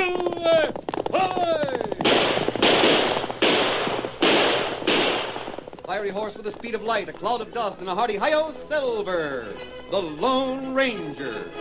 Silver! Hoy! Fiery horse with the speed of light, a cloud of dust, and a hearty hi-yo, Silver, the Lone Ranger.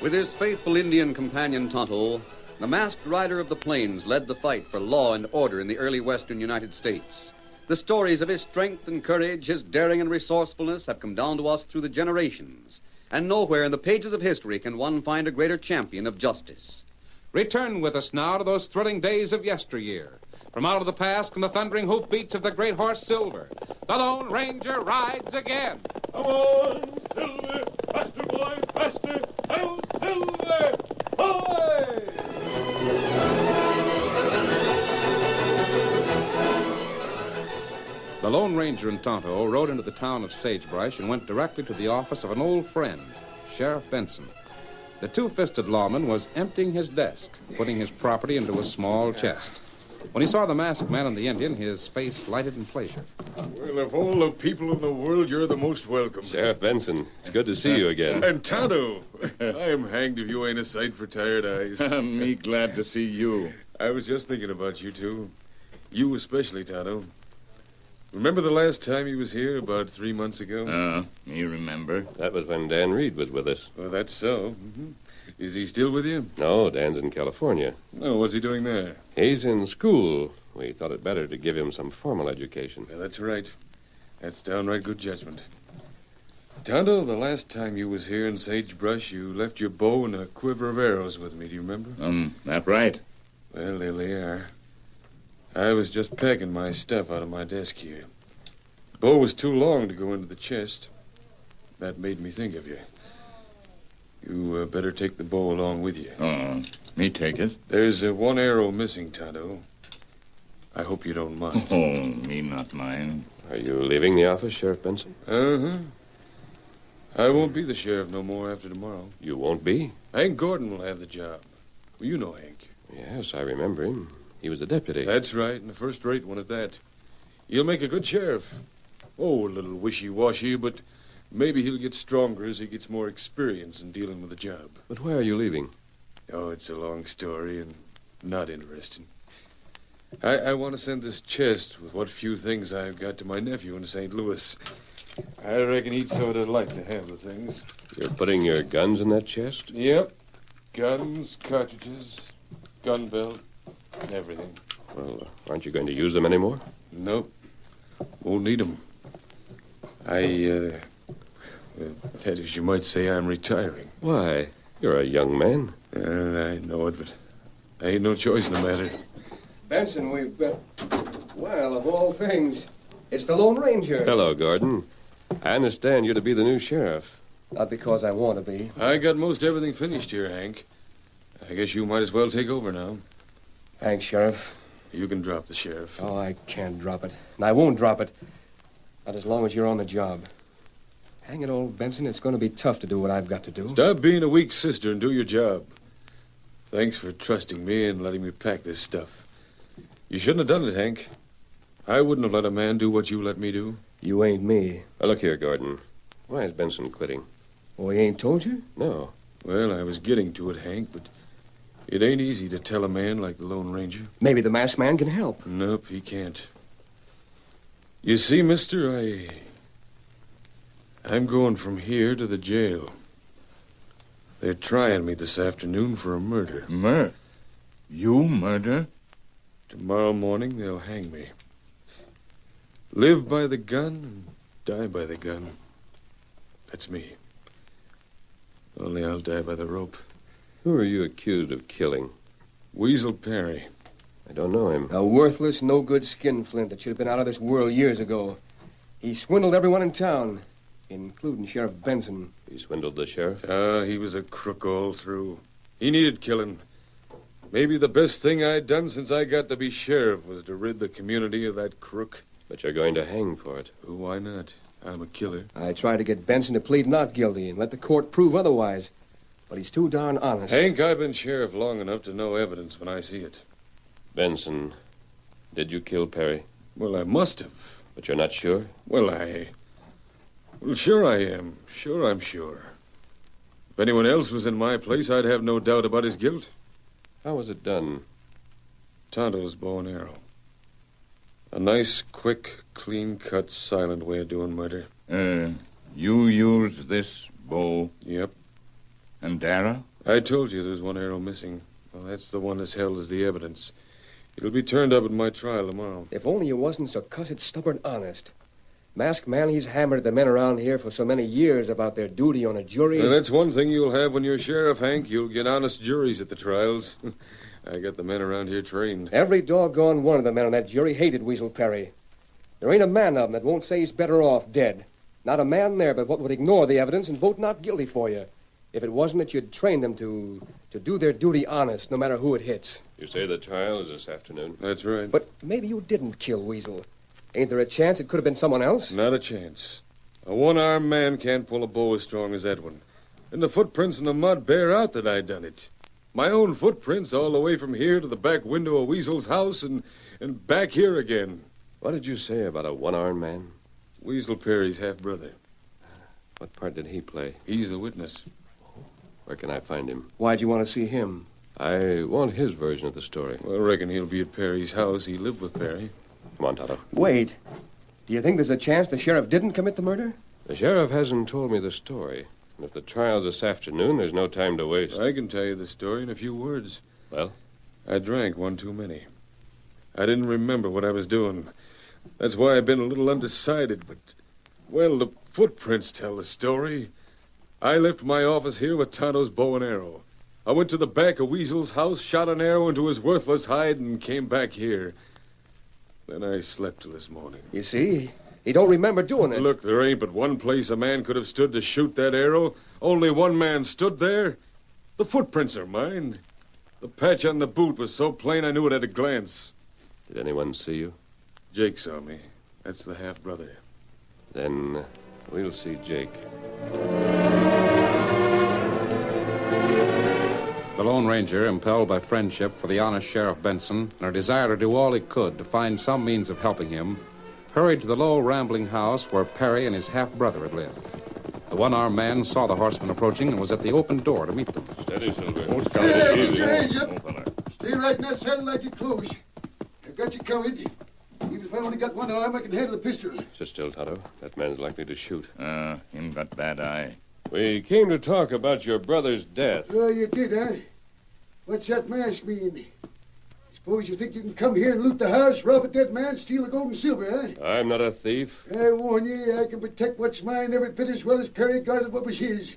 With his faithful Indian companion Tonto, the masked rider of the plains led the fight for law and order in the early western United States. The stories of his strength and courage, his daring and resourcefulness have come down to us through the generations, and nowhere in the pages of history can one find a greater champion of justice. Return with us now to those thrilling days of yesteryear. From out of the past come the thundering hoofbeats of the great horse Silver. The Lone Ranger rides again. Come on, Silver! Faster, boy, faster! Hail, Silver! Hoy! The Lone Ranger and Tonto rode into the town of Sagebrush and went directly to the office of an old friend, Sheriff Benson. The two-fisted lawman was emptying his desk, putting his property into a small chest. When he saw the masked man and the Indian, his face lighted in pleasure. Well, of all the people in the world, you're the most welcome. Sheriff Benson, it's good to see you again. And Tonto, I am hanged if you ain't a sight for tired eyes. Me glad to see you. I was just thinking about you two. You especially, Tonto. Remember the last time you was here, about 3 months ago? Me remember. That was when Dan Reed was with us. Well, that's so. Mm-hmm. Is he still with you? No, Dan's in California. Oh, what's he doing there? He's in school. We thought it better to give him some formal education. Yeah, that's right. That's downright good judgment. Tonto, the last time you was here in Sagebrush, you left your bow and a quiver of arrows with me. Do you remember? That right. Well, there they are. I was just packing my stuff out of my desk here. The bow was too long to go into the chest. That made me think of you. You better take the bow along with you. Me take it. There's one arrow missing, Tonto. I hope you don't mind. Oh, me not mind. Are you leaving the office, Sheriff Benson? Uh-huh. I won't be the sheriff no more after tomorrow. You won't be? Hank Gordon will have the job. Well, you know Hank. Yes, I remember him. He was a deputy. That's right, and a first-rate one at that. He'll make a good sheriff. Oh, a little wishy-washy, but maybe he'll get stronger as he gets more experience in dealing with the job. But why are you leaving? Oh, it's a long story and not interesting. I want to send this chest with what few things I've got to my nephew in St. Louis. I reckon he'd sort of like to have the things. You're putting your guns in that chest? Yep. Guns, cartridges, gun belt, everything. Well, aren't you going to use them anymore? Nope. Won't need them. That is, you might say I'm retiring. Why? You're a young man. I know it, but I ain't no choice in the matter. Benson, we've got... Well, of all things, it's the Lone Ranger. Hello, Gordon. I understand you're to be the new sheriff. Not because I want to be. I got most everything finished here, Hank. I guess you might as well take over now. Thanks, Sheriff. You can drop the sheriff. Oh, I can't drop it. And I won't drop it. Not as long as you're on the job. Hang it all, Benson, it's going to be tough to do what I've got to do. Stop being a weak sister and do your job. Thanks for trusting me and letting me pack this stuff. You shouldn't have done it, Hank. I wouldn't have let a man do what you let me do. You ain't me. Now, look here, Gordon. Why is Benson quitting? Oh, he ain't told you? No. Well, I was getting to it, Hank, but it ain't easy to tell a man like the Lone Ranger. Maybe the masked man can help. Nope, he can't. You see, mister, I'm going from here to the jail. They're trying me this afternoon for a murder. You murder? Tomorrow morning, they'll hang me. Live by the gun and die by the gun. That's me. Only I'll die by the rope. Who are you accused of killing? Weasel Perry. I don't know him. A worthless, no-good skinflint that should have been out of this world years ago. He swindled everyone in town, including Sheriff Benson. He swindled the sheriff? He was a crook all through. He needed killing. Maybe the best thing I'd done since I got to be sheriff was to rid the community of that crook. But you're going to hang for it. Why not? I'm a killer. I tried to get Benson to plead not guilty and let the court prove otherwise. But he's too darn honest. Hank, I've been sheriff long enough to know evidence when I see it. Benson, did you kill Perry? Well, I must have. But you're not sure? Well, sure I am. Sure, I'm sure. If anyone else was in my place, I'd have no doubt about his guilt. How was it done? Tonto's bow and arrow. A nice, quick, clean-cut, silent way of doing murder. You used this bow Yep. and arrow? I told you there's one arrow missing. Well, that's the one that's held as the evidence. It'll be turned up at my trial tomorrow. If only you wasn't so cussed stubborn honest. Masked man, he's hammered the men around here for so many years about their duty on a jury. Well, that's one thing you'll have when you're sheriff, Hank. You'll get honest juries at the trials. I got the men around here trained. Every doggone one of the men on that jury hated Weasel Perry. There ain't a man of them that won't say he's better off dead. Not a man there but what would ignore the evidence and vote not guilty for you. If it wasn't that you'd trained them to do their duty honest, no matter who it hits. You say the trial is this afternoon? That's right. But maybe you didn't kill Weasel. Ain't there a chance it could have been someone else? Not a chance. A one-armed man can't pull a bow as strong as that one. And the footprints in the mud bear out that I done it. My own footprints all the way from here to the back window of Weasel's house and back here again. What did you say about a one-armed man? Weasel Perry's half-brother. What part did he play? He's the witness. Where can I find him? Why'd you want to see him? I want his version of the story. Well, I reckon he'll be at Perry's house. He lived with Perry. Come on, Tonto. Wait. Do you think there's a chance the sheriff didn't commit the murder? The sheriff hasn't told me the story. And if the trial's this afternoon, there's no time to waste. I can tell you the story in a few words. Well? I drank one too many. I didn't remember what I was doing. That's why I've been a little undecided, but, well, the footprints tell the story. I left my office here with Tonto's bow and arrow. I went to the back of Weasel's house, shot an arrow into his worthless hide, and came back here. Then I slept till this morning. You see, he don't remember doing it. Look, there ain't but one place a man could have stood to shoot that arrow. Only one man stood there. The footprints are mine. The patch on the boot was so plain I knew it at a glance. Did anyone see you? Jake saw me. That's the half-brother. Then we'll see Jake. The Lone Ranger, impelled by friendship for the honest Sheriff Benson and a desire to do all he could to find some means of helping him, hurried to the low, rambling house where Perry and his half-brother had lived. The one-armed man saw the horseman approaching and was at the open door to meet them. Steady, Silver. Stay right in that saddle like you're close. I've got you covered. Even if I only got one arm, I can handle a pistol. Sit still, Tonto. That man's likely to shoot. Him got bad eye. We came to talk about your brother's death. Oh, you did, huh? What's that mask mean? Suppose you think you can come here and loot the house, rob a dead man, steal the gold and silver, huh? I'm not a thief. I warn you, I can protect what's mine every bit as well as Perry guarded what was his.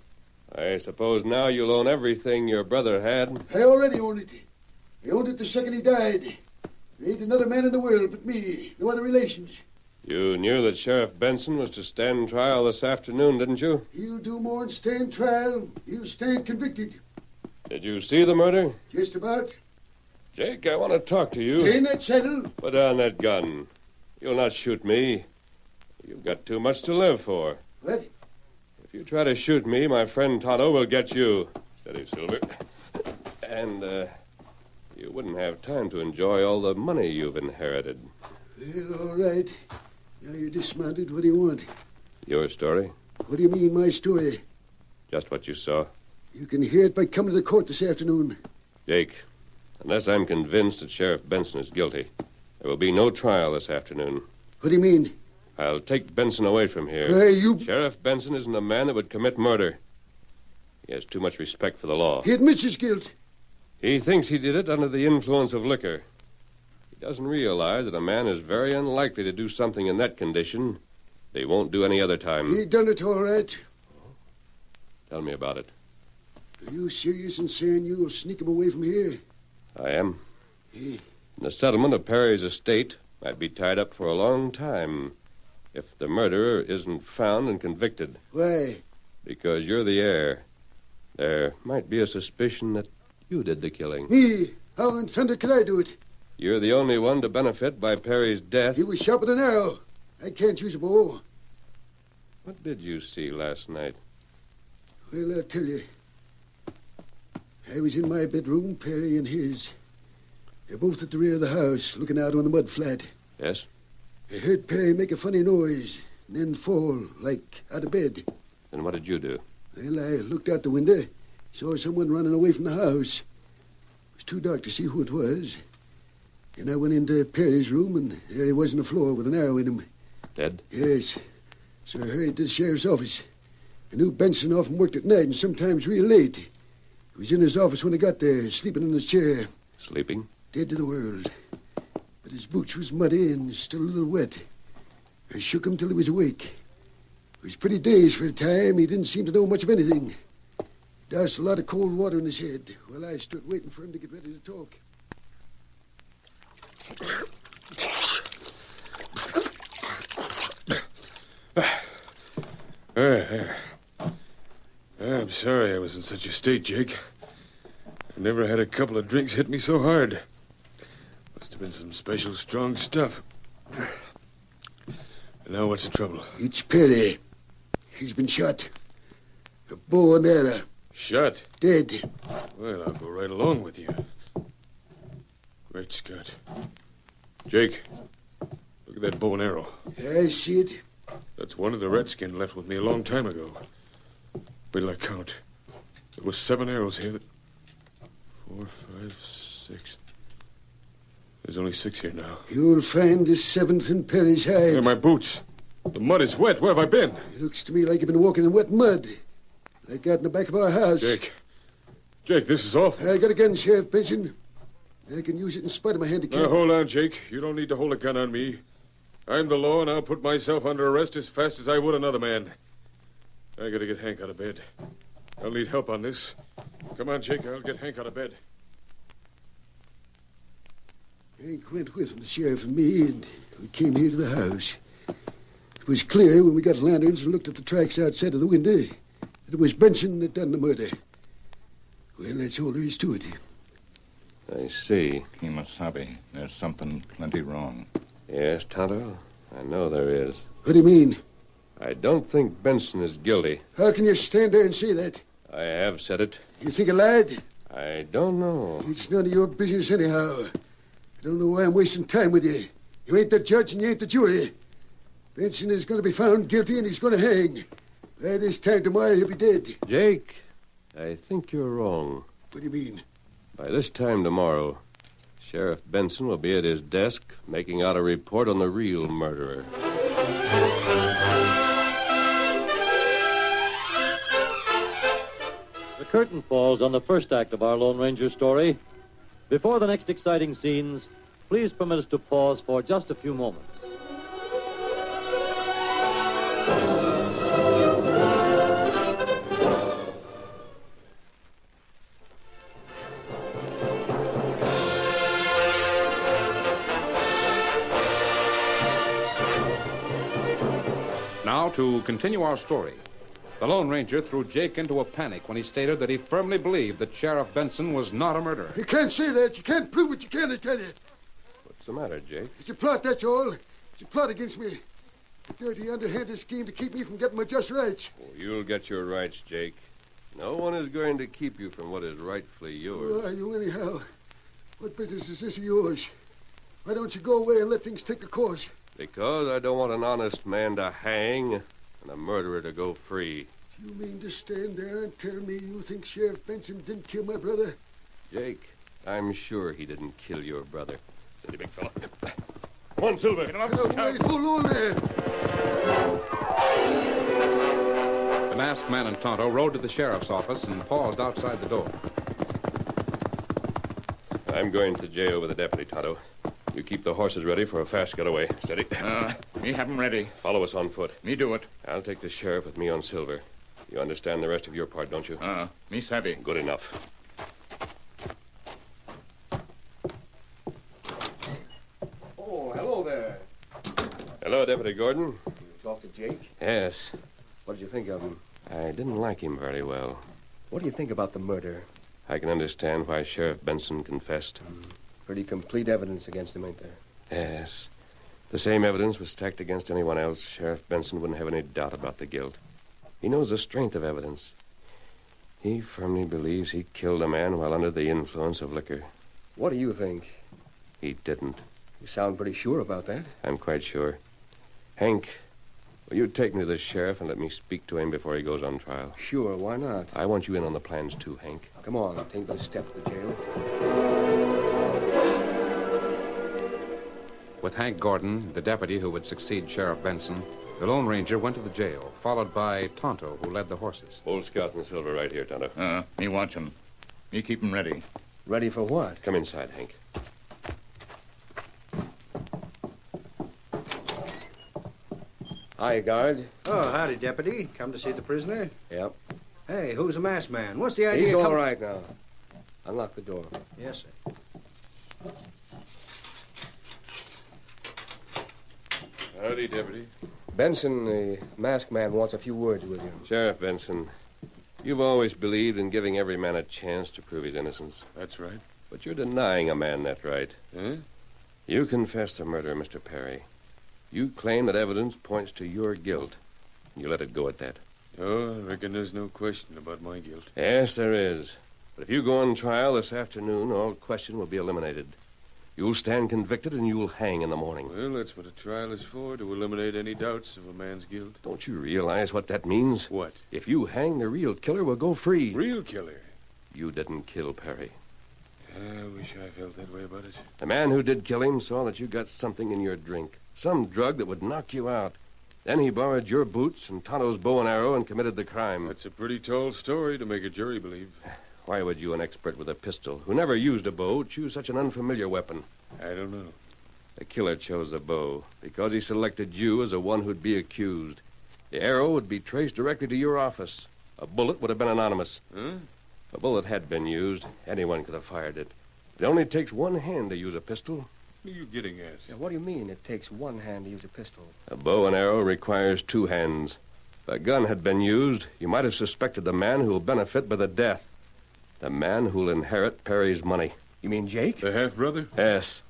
I suppose now you'll own everything your brother had. I already owned it. I owned it the second he died. There ain't another man in the world but me. No other relations. You knew that Sheriff Benson was to stand trial this afternoon, didn't you? He'll do more than stand trial. He'll stand convicted. Did you see the murder? Just about. Jake, I want to talk to you. Stay in that saddle. Put down that gun. You'll not shoot me. You've got too much to live for. What? If you try to shoot me, my friend Tonto will get you. Steady, Silver. And, you wouldn't have time to enjoy all the money you've inherited. Well, all right. Now you're dismounted. What do you want? Your story? What do you mean, my story? Just what you saw. You can hear it by coming to the court this afternoon. Jake, unless I'm convinced that Sheriff Benson is guilty, there will be no trial this afternoon. What do you mean? I'll take Benson away from here. Sheriff Benson isn't a man that would commit murder. He has too much respect for the law. He admits his guilt. He thinks he did it under the influence of liquor. He doesn't realize that a man is very unlikely to do something in that condition that he won't do any other time. He done it all right. Tell me about it. Are you serious in saying you'll sneak him away from here? I am. Yeah. The settlement of Perry's estate might be tied up for a long time if the murderer isn't found and convicted. Why? Because you're the heir. There might be a suspicion that you did the killing. Me? How in thunder could I do it? You're the only one to benefit by Perry's death. He was shot with an arrow. I can't use a bow. What did you see last night? Well, I'll tell you. I was in my bedroom, Perry in his. They're both at the rear of the house, looking out on the mud flat. Yes? I heard Perry make a funny noise, and then fall, like out of bed. And what did you do? Well, I looked out the window, saw someone running away from the house. It was too dark to see who it was. Then I went into Perry's room, and there he was on the floor with an arrow in him. Dead? Yes. So I hurried to the sheriff's office. I knew Benson often worked at night and sometimes real late. He was in his office when I got there, sleeping in his chair. Sleeping? Dead to the world. But his boots was muddy and still a little wet. I shook him till he was awake. He was pretty dazed for a time. He didn't seem to know much of anything. He doused a lot of cold water in his head while I stood waiting for him to get ready to talk. There. I'm sorry I was in such a state, Jake. I never had a couple of drinks hit me so hard. Must have been some special strong stuff. Now what's the trouble? It's Perry. He's been shot. A bow and arrow. Shot? Dead. Well, I'll go right along with you. Great Scott. Jake, look at that bow and arrow. I see it. That's one of the redskin left with me a long time ago. Wait till I count. There was 7 arrows here. 4, 5, 6. There's only 6 here now. You'll find the 7th in Perry's hide. They're my boots. The mud is wet. Where have I been? It looks to me like you've been walking in wet mud. Like out in the back of our house. Jake, this is awful. I got a gun, Sheriff Benson. I can use it in spite of my handicap. Now, hold on, Jake. You don't need to hold a gun on me. I'm the law, and I'll put myself under arrest as fast as I would another man. I gotta get Hank out of bed. I'll need help on this. Come on, Jake. I'll get Hank out of bed. Hank went with him, the sheriff and me, and we came here to the house. It was clear when we got lanterns and looked at the tracks outside of the window that it was Benson that done the murder. Well, that's all there is to it. I see. Kemosabe, there's something plenty wrong. Yes, Tonto, I know there is. What do you mean? I don't think Benson is guilty. How can you stand there and say that? I have said it. You think I lied? I don't know. It's none of your business anyhow. I don't know why I'm wasting time with you. You ain't the judge and you ain't the jury. Benson is going to be found guilty and he's going to hang. By this time tomorrow, he'll be dead. Jake, I think you're wrong. What do you mean? By this time tomorrow, Sheriff Benson will be at his desk making out a report on the real murderer. The curtain falls on the first act of our Lone Ranger story. Before the next exciting scenes, please permit us to pause for just a few moments. Now, to continue our story. The Lone Ranger threw Jake into a panic when he stated that he firmly believed that Sheriff Benson was not a murderer. You can't say that. You can't prove it. You can't, I tell you. What's the matter, Jake? It's a plot, that's all. It's a plot against me. A dirty, underhanded scheme to keep me from getting my just rights. Oh, you'll get your rights, Jake. No one is going to keep you from what is rightfully yours. Who are you, anyhow? What business is this of yours? Why don't you go away and let things take a course? Because I don't want an honest man to hang and a murderer to go free. You mean to stand there and tell me you think Sheriff Benson didn't kill my brother? Jake, I'm sure he didn't kill your brother. Steady, big fella. Come on, Silver. Get him up. Wait, hold on there. The masked man and Tonto rode to the sheriff's office and paused outside the door. I'm going to jail with the deputy, Tonto. You keep the horses ready for a fast getaway. Steady. Me have 'em ready. Follow us on foot. Me do it. I'll take the sheriff with me on Silver. You understand the rest of your part, don't you? Me savvy. Good enough. Oh, hello there. Hello, Deputy Gordon. You talked to Jake? Yes. What did you think of him? I didn't like him very well. What do you think about the murder? I can understand why Sheriff Benson confessed. Pretty complete evidence against him, ain't there? Yes. The same evidence was stacked against anyone else. Sheriff Benson wouldn't have any doubt about the guilt. He knows the strength of evidence. He firmly believes he killed a man while under the influence of liquor. What do you think? He didn't. You sound pretty sure about that. I'm quite sure. Hank, will you take me to the sheriff and let me speak to him before he goes on trial? Sure, why not? I want you in on the plans, too, Hank. Come on, take me to the steps of the jail. With Hank Gordon, the deputy who would succeed Sheriff Benson, the Lone Ranger went to the jail, followed by Tonto, who led the horses. Old Scouts and Silver right here, Tonto. Me watch 'em. Me keep 'em ready. Ready for what? Come inside, Hank. Hi, guard. Oh, howdy, Deputy. Come to see the prisoner? Yep. Hey, who's the masked man? What's the idea? He's all right now. Unlock the door. Yes, sir. Howdy, Deputy. Benson, the masked man, wants a few words with you. Sheriff Benson, you've always believed in giving every man a chance to prove his innocence. That's right. But you're denying a man that right. Huh? You confess the murder, Mr. Perry. You claim that evidence points to your guilt. You let it go at that. Oh, I reckon there's no question about my guilt. Yes, there is. But if you go on trial this afternoon, all question will be eliminated. You'll stand convicted and you'll hang in the morning. Well, that's what a trial is for, to eliminate any doubts of a man's guilt. Don't you realize what that means? What? If you hang, the real killer will go free. Real killer? You didn't kill Perry. I wish I felt that way about it. The man who did kill him saw that you got something in your drink. Some drug that would knock you out. Then he borrowed your boots and Tonto's bow and arrow and committed the crime. That's a pretty tall story to make a jury believe. Why would you, an expert with a pistol, who never used a bow, choose such an unfamiliar weapon? I don't know. The killer chose the bow because he selected you as the one who'd be accused. The arrow would be traced directly to your office. A bullet would have been anonymous. Huh? A bullet had been used. Anyone could have fired it. It only takes one hand to use a pistol. What are you getting at? Yeah, what do you mean it takes one hand to use a pistol? A bow and arrow requires two hands. If a gun had been used, you might have suspected the man who will benefit by the death. The man who'll inherit Perry's money. You mean Jake? The half-brother? Yes.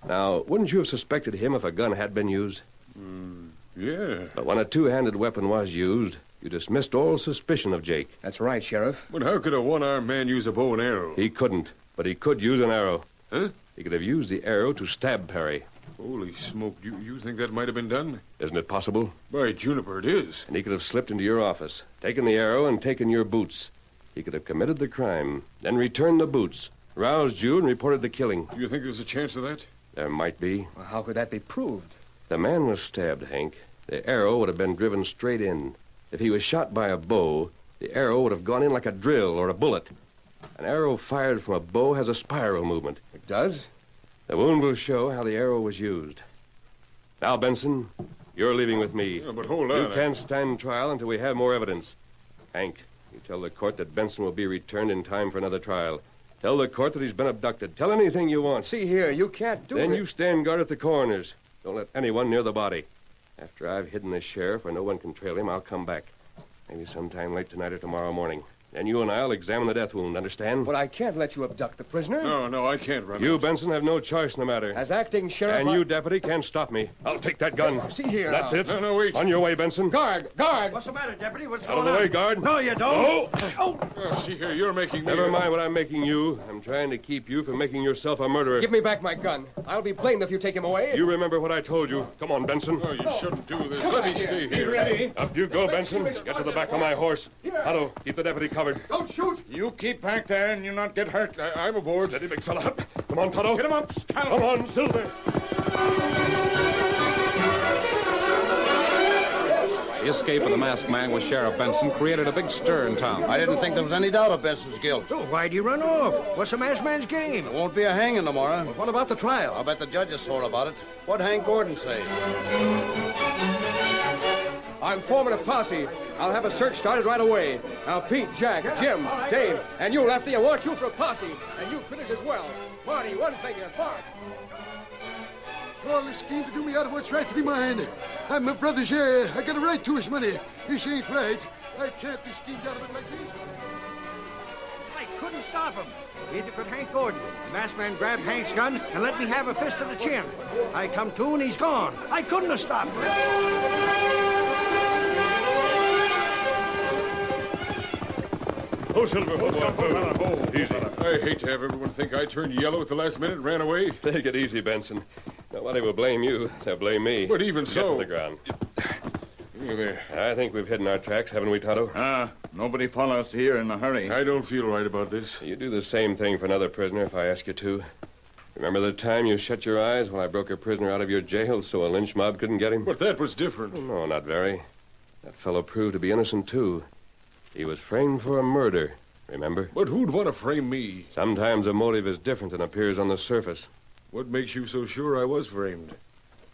Now, wouldn't you have suspected him if a gun had been used? Yeah. But when a two-handed weapon was used, you dismissed all suspicion of Jake. That's right, Sheriff. But how could a one-armed man use a bow and arrow? He couldn't, but he could use an arrow. Huh? He could have used the arrow to stab Perry. Holy smoke. You think that might have been done? Isn't it possible? By Juniper, it is. And he could have slipped into your office, taken the arrow, and taken your boots. He could have committed the crime, then returned the boots, roused you, and reported the killing. Do you think there's a chance of that? There might be. Well, how could that be proved? The man was stabbed, Hank. The arrow would have been driven straight in. If he was shot by a bow, the arrow would have gone in like a drill or a bullet. An arrow fired from a bow has a spiral movement. It does? The wound will show how the arrow was used. Now, Benson, you're leaving with me. Yeah, but hold on. You can't stand trial until we have more evidence. Hank, you tell the court that Benson will be returned in time for another trial. Tell the court that he's been abducted. Tell anything you want. See here, you can't do it. Then you stand guard at the coroners. Don't let anyone near the body. After I've hidden the sheriff where no one can trail him, I'll come back. Maybe sometime late tonight or tomorrow morning. Then you and I'll examine the death wound, understand? But I can't let you abduct the prisoner. No, I can't run. You, Benson, have no choice in the matter. As acting sheriff... And you, deputy, can't stop me. I'll take that gun. See here That's now. it. No, wait. On your way, Benson. Guard! What's the matter, Deputy? What's Out going of the on? way, guard. No, you don't. See here, you're making me... Never mind what I'm making you. I'm trying to keep you from making yourself a murderer. Give me back my gun. I'll be blamed if you take him away. You remember what I told you. Come on, Benson. Oh, you shouldn't do this. Let me stay here. Ready? Up you go, Benson. Get to the back of my horse. Otto, keep the deputy covered. Don't shoot! You keep back there and you not get hurt. I'm aboard. Steady, big fella. Come on, Toto. Get him up, Scout. Come on, Silver. The escape of the masked man with Sheriff Benson created a big stir in town. I didn't think there was any doubt of Benson's guilt. So why'd you run off? What's the masked man's game? There won't be a hanging tomorrow. What about the trial? I'll bet the judge is sore about it. What'd Hank Gordon say? I'm forming a posse. I'll have a search started right away. Now, Pete, Jack, Jim, Dave, and you, Lefty, I want you for a posse. And you, Critters, as well. Marty, one finger, Bart. All this scheme to do me out of what's rightfully mine. I'm my brother's heir. I got a right to his money. This ain't right. I can't be schemed out of it like this. I couldn't stop him. Neither could Hank Gordon. The masked man grabbed Hank's gun and let me have a fist to the chin. I come to and he's gone. I couldn't have stopped him. Oh, Silver. Oh, easy. I hate to have everyone think I turned yellow at the last minute and ran away. Take it easy, Benson. Nobody will blame you. They'll blame me. But even Get so... to the ground. Here, there. I think we've hidden our tracks, haven't we, Tonto? Nobody follow us here in a hurry. I don't feel right about this. You do the same thing for another prisoner if I ask you to. Remember the time you shut your eyes while I broke a prisoner out of your jail so a lynch mob couldn't get him? But that was different. No, not very. That fellow proved to be innocent, too. He was framed for a murder, remember? But who'd want to frame me? Sometimes a motive is different than appears on the surface. What makes you so sure I was framed?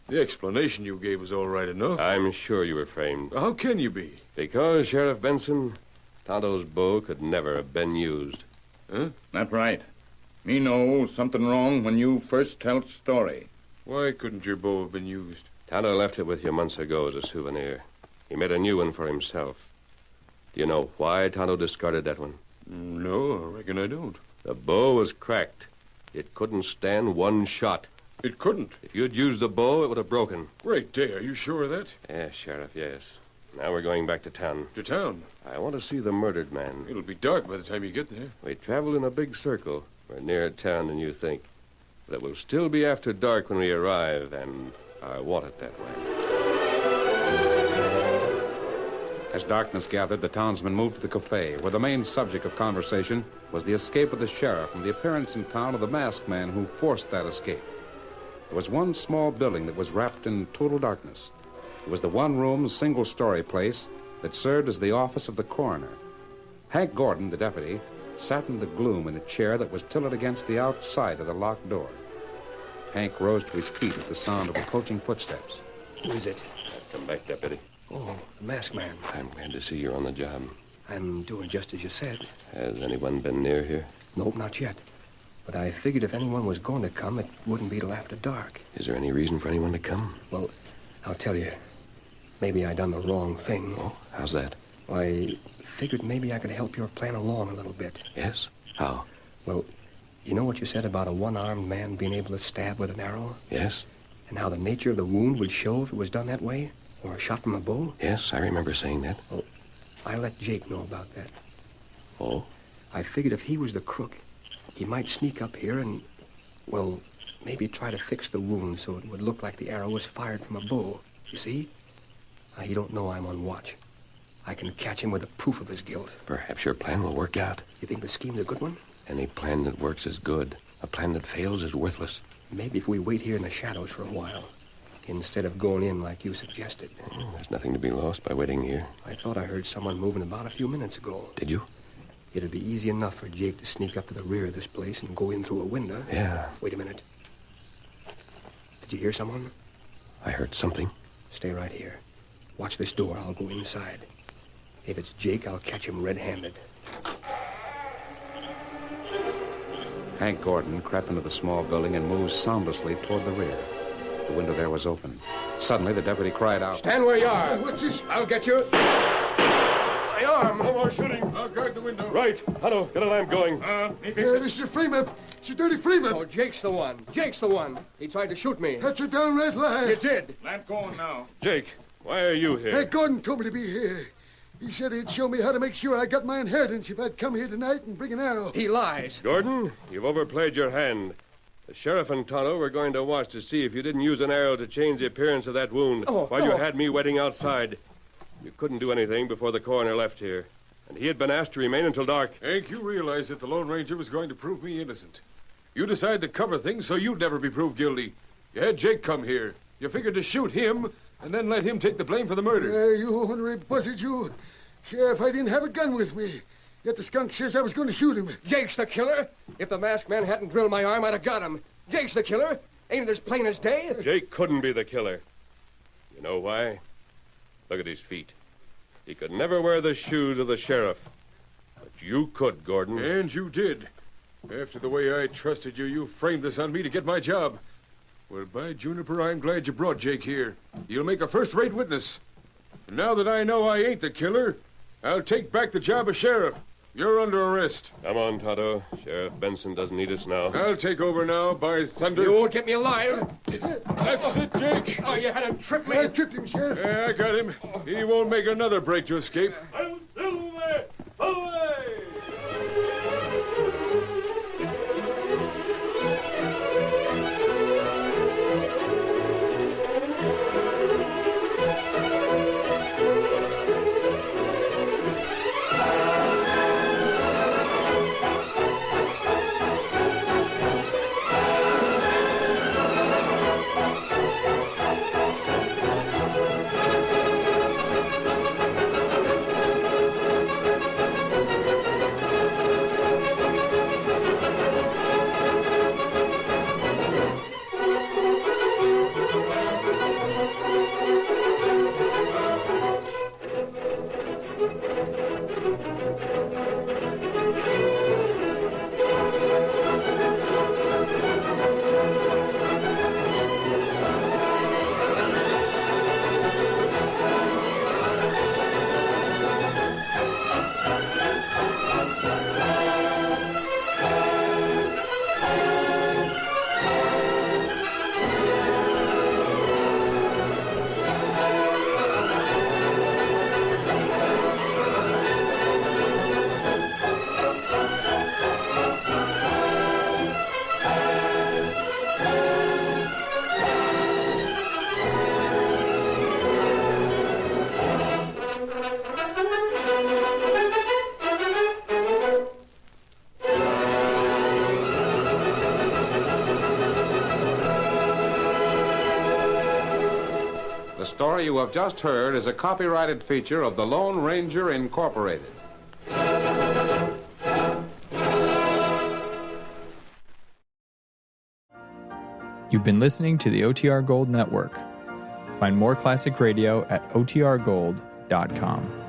The explanation you gave was all right enough. I'm sure you were framed. How can you be? Because, Sheriff Benson, Tonto's bow could never have been used. Huh? That's right. Me know something wrong when you first tell story. Why couldn't your bow have been used? Tonto left it with you months ago as a souvenir. He made a new one for himself. Do you know why Tonto discarded that one? No, I reckon I don't. The bow was cracked. It couldn't stand one shot. It couldn't. If you'd used the bow, it would have broken. Great day. Are you sure of that? Yes, Sheriff, yes. Now we're going back to town. To town? I want to see the murdered man. It'll be dark by the time you get there. We traveled in a big circle. We're nearer town than you think. But it will still be after dark when we arrive, and I want it that way. As darkness gathered, the townsmen moved to the cafe, where the main subject of conversation was the escape of the sheriff and the appearance in town of the masked man who forced that escape. There was one small building that was wrapped in total darkness. It was the one-room, single-story place that served as the office of the coroner. Hank Gordon, the deputy, sat in the gloom in a chair that was tilted against the outside of the locked door. Hank rose to his feet at the sound of approaching footsteps. Who is it? Come back, deputy. Oh, the masked man. I'm glad to see you're on the job. I'm doing just as you said. Has anyone been near here? Nope, not yet. But I figured if anyone was going to come, it wouldn't be till after dark. Is there any reason for anyone to come? Well, I'll tell you. Maybe I done the wrong thing. Oh, how's that? Well, I figured maybe I could help your plan along a little bit. Yes? How? Well, you know what you said about a one-armed man being able to stab with an arrow? Yes? And how the nature of the wound would show if it was done that way? Or shot from a bow? Yes, I remember saying that. Well, I let Jake know about that. Oh? I figured if he was the crook, he might sneak up here and, well, maybe try to fix the wound so it would look like the arrow was fired from a bow. You see? He don't know I'm on watch. I can catch him with the proof of his guilt. Perhaps your plan will work out. You think the scheme's a good one? Any plan that works is good. A plan that fails is worthless. Maybe if we wait here in the shadows for a while, instead of going in like you suggested. There's nothing to be lost by waiting here. I thought I heard someone moving about a few minutes ago. Did you? It'd be easy enough for Jake to sneak up to the rear of this place and go in through a window. Yeah. Wait a minute. Did you hear someone? I heard something. Stay right here. Watch this door. I'll go inside. If it's Jake, I'll catch him red-handed. Hank Gordon crept into the small building and moved soundlessly toward the rear. The window there was open. Suddenly, the deputy cried out, Stand where you are. What's this? I'll get you. My arm! No more shooting. I'll guard the window. Right. Tonto, get a lamp going. Mr. Freeman. It's a dirty Freeman. Oh, Jake's the one. Jake's the one. He tried to shoot me. That's a downright lie. You did. Lamp going now. Jake, why are you here? Hey, Gordon told me to be here. He said he'd show me how to make sure I got my inheritance if I'd come here tonight and bring an arrow. He lies. Gordon, you've overplayed your hand. The sheriff and Tonto were going to watch to see if you didn't use an arrow to change the appearance of that wound while you had me waiting outside. You couldn't do anything before the coroner left here, and he had been asked to remain until dark. Hank, you realized that the Lone Ranger was going to prove me innocent. You decided to cover things so you'd never be proved guilty. You had Jake come here. You figured to shoot him and then let him take the blame for the murder. You ornery buzzard, you. Sheriff, I didn't have a gun with me. Yet the skunk says I was going to shoot him. Jake's the killer. If the masked man hadn't drilled my arm, I'd have got him. Jake's the killer. Ain't it as plain as day? Jake couldn't be the killer. You know why? Look at his feet. He could never wear the shoes of the sheriff. But you could, Gordon. And you did. After the way I trusted you, you framed this on me to get my job. Well, by Juniper, I'm glad you brought Jake here. He'll make a first-rate witness. And now that I know I ain't the killer, I'll take back the job of sheriff. You're under arrest. Come on, Tonto. Sheriff Benson doesn't need us now. I'll take over now, by thunder. You won't get me alive. That's it, Jake. Oh, you had him trip me. I tripped him, Sheriff. Yeah, I got him. He won't make another break to escape. The story you have just heard is a copyrighted feature of the Lone Ranger Incorporated. You've been listening to the OTR Gold Network. Find more classic radio at otrgold.com.